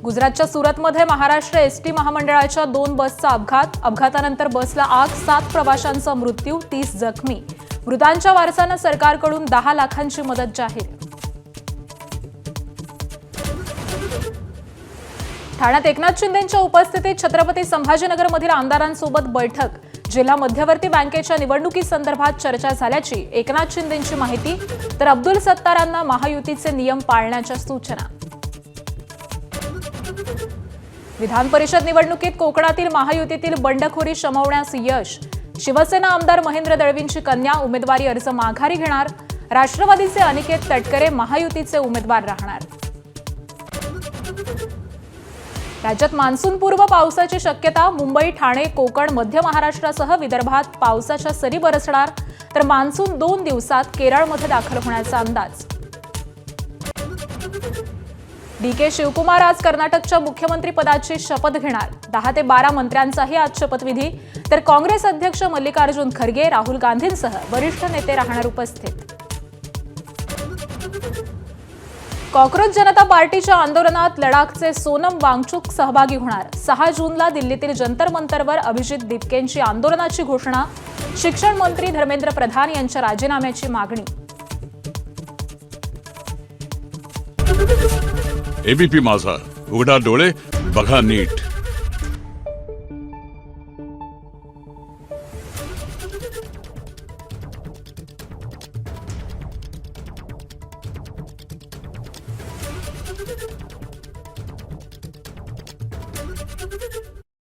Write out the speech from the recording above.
गुजरातच्या सुरतमध्ये महाराष्ट्र एसटी महामंडळाच्या 2 बसचा अपघातानंतर बसला आग, 7 प्रवाशांचा मृत्यू, 30 जखमी. मृतांच्या वारसांना सरकारकडून 10 लाखांची मदत जाहीर. ठाण्यात एकनाथ शिंदेंच्या उपस्थितीत छत्रपती संभाजीनगरमधील आमदारांसोबत बैठक. जिल्हा मध्यवर्ती बँकेच्या निवडणुकीसंदर्भात चर्चा झाल्याची एकनाथ शिंदेंची माहिती, तर अब्दुल सत्तारांना महायुतीचे नियम पाळण्याच्या सूचना. विधान परिषद निवडणुकीत कोकणातील महायुतीतील बंडखोरी शमवण्यास यश. शिवसेना आमदार महेंद्र दळवींची कन्या उमेदवारी अर्ज माघारी घेणार. राष्ट्रवादीचे अनिकेत तटकरे महायुतीचे उमेदवार राहणार. राज्यात मान्सूनपूर्व पावसाची शक्यता. मुंबई, ठाणे, कोकण, मध्य महाराष्ट्रासह विदर्भात पावसाच्या सरी बरसणार, तर मान्सून 2 दिवसात केरळमध्ये दाखल होण्याचा अंदाज. डी.के. शिवकुमार आज कर्नाटकच्या मुख्यमंत्रीपदाची शपथ घेणार. 10 ते 12 मंत्र्यांचाही आज शपथविधी, तर काँग्रेस अध्यक्ष मल्लिकार्जुन खरगे, राहुल गांधींसह वरिष्ठ नेते राहणार उपस्थित. कॉक्रोच जनता पार्टीच्या आंदोलनात लडाखचे सोनम वांगचुक सहभागी होणार. 6 जूनला दिल्लीतील जंतर मंतरवर अभिजित दिपकेंची आंदोलनाची घोषणा. शिक्षण मंत्री धर्मेंद्र प्रधान यांच्या राजीनाम्याची मागणी. एबीपी माझा, उघडा डोळे बघा नीट.